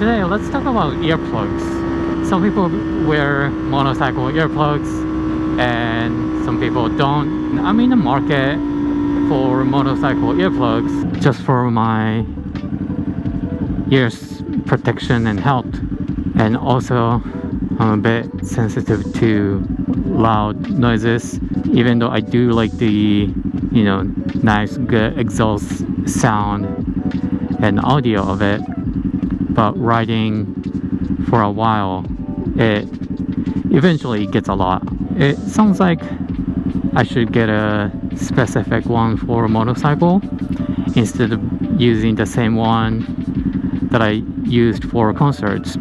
Today, let's talk about earplugs. Some people wear motorcycle earplugs and some people don't. I'm in the market for motorcycle earplugs just for my ears protection and health. And also, I'm a bit sensitive to loud noises, even though I do like the, nice, good exhaust sound and audio of it. But riding for a while, it eventually gets a lot. It sounds like I should get a specific one for a motorcycle instead of using the same one that I used for concerts.